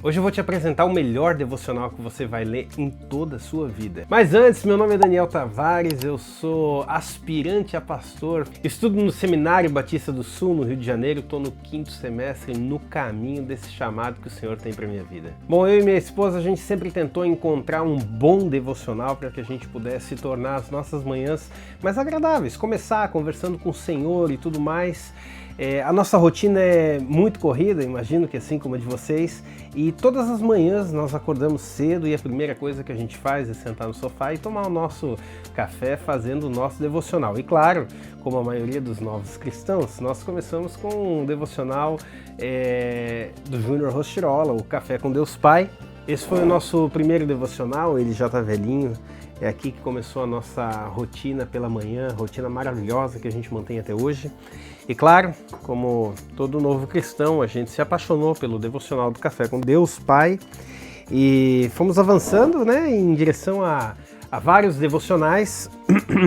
Hoje eu vou te apresentar o melhor devocional que você vai ler em toda a sua vida. Mas antes, meu nome é Daniel Tavares, eu sou aspirante a pastor, estudo no Seminário Batista do Sul, no Rio de Janeiro, estou no 5º semestre, no caminho desse chamado que o Senhor tem para minha vida. Bom, eu e minha esposa, a gente sempre tentou encontrar um bom devocional para que a gente pudesse tornar as nossas manhãs mais agradáveis, começar conversando com o Senhor e tudo mais. A nossa rotina é muito corrida, imagino que assim como a de vocês, e todas as manhãs nós acordamos cedo e a primeira coisa que a gente faz é sentar no sofá e tomar o nosso café fazendo o nosso devocional. E claro, como a maioria dos novos cristãos, nós começamos com um devocional do Júnior Rostirola, o Café com Deus Pai. Esse foi o nosso primeiro devocional, ele já está velhinho. É aqui que começou a nossa rotina pela manhã, rotina maravilhosa que a gente mantém até hoje. E claro, como todo novo cristão, a gente se apaixonou pelo devocional do Café com Deus Pai e fomos avançando, em direção a vários devocionais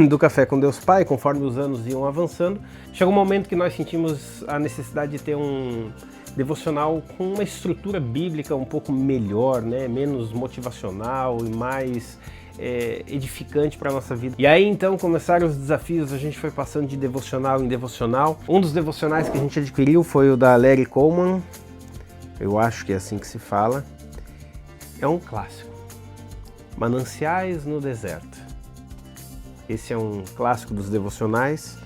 do Café com Deus Pai, conforme os anos iam avançando. Chegou um momento que nós sentimos a necessidade de ter um devocional com uma estrutura bíblica um pouco melhor, menos motivacional e mais edificante para a nossa vida. E aí então começaram os desafios, a gente foi passando de devocional em devocional. Um dos devocionais que a gente adquiriu foi o da Larry Coleman, eu acho que é assim que se fala. É um clássico, Mananciais no Deserto. Esse é um clássico dos devocionais,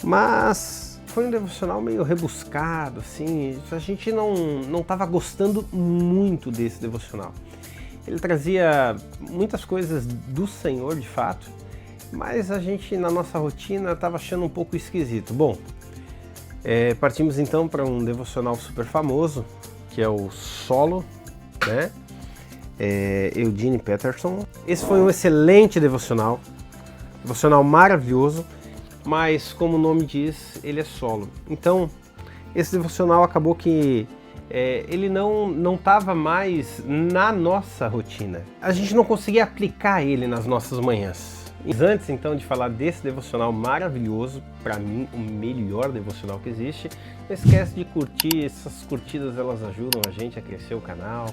mas foi um devocional meio rebuscado, assim, a gente não estava gostando muito desse devocional. Ele trazia muitas coisas do Senhor, de fato, mas a gente, na nossa rotina, estava achando um pouco esquisito. Bom, partimos então para um devocional super famoso, que é o Solo, Eugene Peterson. Esse foi um excelente devocional maravilhoso, mas como o nome diz, ele é solo. Então, esse devocional acabou que ele não estava mais na nossa rotina. A gente não conseguia aplicar ele nas nossas manhãs. Mas antes então de falar desse devocional maravilhoso, para mim o melhor devocional que existe, não esquece de curtir, essas curtidas elas ajudam a gente a crescer o canal,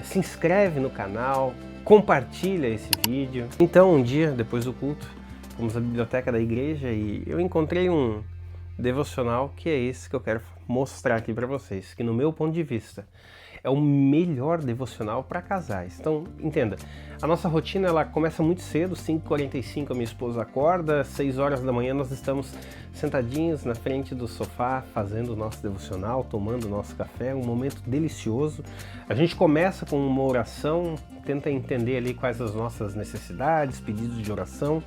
se inscreve no canal, compartilha esse vídeo. Então um dia, depois do culto, fomos à biblioteca da igreja e eu encontrei um devocional que é esse que eu quero mostrar aqui para vocês, que no meu ponto de vista é o melhor devocional para casais. Então, entenda, a nossa rotina ela começa muito cedo, 5h45 a minha esposa acorda, 6 horas da manhã nós estamos sentadinhos na frente do sofá fazendo o nosso devocional, tomando o nosso café, um momento delicioso. A gente começa com uma oração, tenta entender ali quais as nossas necessidades, pedidos de oração,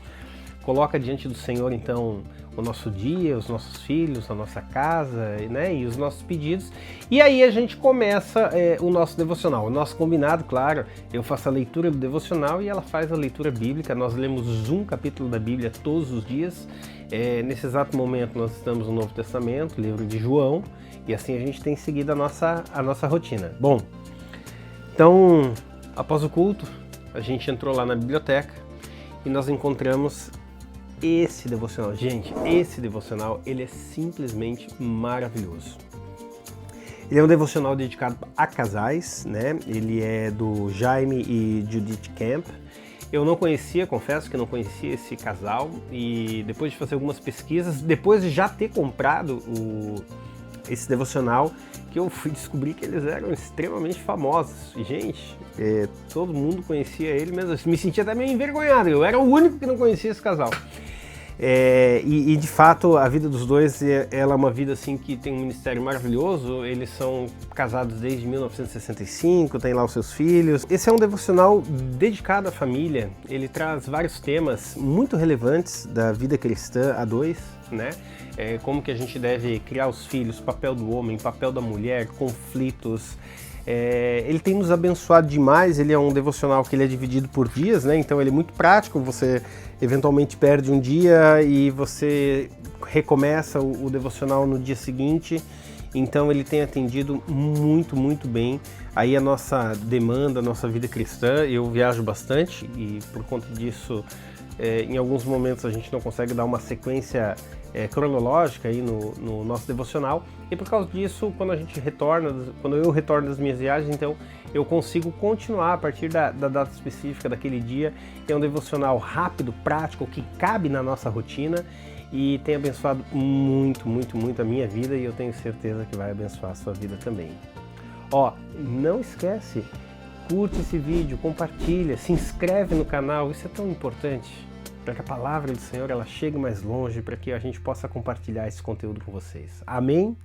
coloca diante do Senhor então o nosso dia, os nossos filhos, a nossa casa, e os nossos pedidos. E aí a gente começa o nosso devocional. O nosso combinado, claro, eu faço a leitura do devocional e ela faz a leitura bíblica. Nós lemos um capítulo da Bíblia todos os dias. Nesse exato momento nós estamos no Novo Testamento, livro de João, e assim a gente tem seguido a nossa rotina. Bom, então após o culto, a gente entrou lá na biblioteca e nós encontramos esse devocional. Gente, esse devocional, ele é simplesmente maravilhoso. Ele é um devocional dedicado a casais, Ele é do Jaime e Judith Camp. Eu não conhecia, confesso que não conhecia esse casal, e depois de fazer algumas pesquisas, depois de já ter comprado esse devocional, que eu fui descobrir que eles eram extremamente famosos. E, gente, todo mundo conhecia ele, mas eu me sentia até meio envergonhado. Eu era o único que não conhecia esse casal. E de fato a vida dos dois ela é uma vida assim que tem um ministério maravilhoso. Eles são casados desde 1965, tem lá os seus filhos. Esse é um devocional dedicado à família. Ele traz vários temas muito relevantes da vida cristã a dois, como que a gente deve criar os filhos, papel do homem, papel da mulher, conflitos. Ele tem nos abençoado demais. Ele é um devocional que ele é dividido por dias, então ele é muito prático. Você eventualmente perde um dia e você recomeça o devocional no dia seguinte. Então ele tem atendido muito, muito bem aí a nossa demanda, a nossa vida cristã. Eu viajo bastante e por conta disso em alguns momentos a gente não consegue dar uma sequência cronológica aí no nosso devocional, e por causa disso, quando eu retorno das minhas viagens, então eu consigo continuar a partir da data específica daquele dia. É um devocional rápido, prático, que cabe na nossa rotina e tem abençoado muito, muito, muito a minha vida, e eu tenho certeza que vai abençoar a sua vida também. Ó, não esquece, curte esse vídeo, compartilha, se inscreve no canal, isso é tão importante para que a palavra do Senhor ela chegue mais longe, para que a gente possa compartilhar esse conteúdo com vocês. Amém?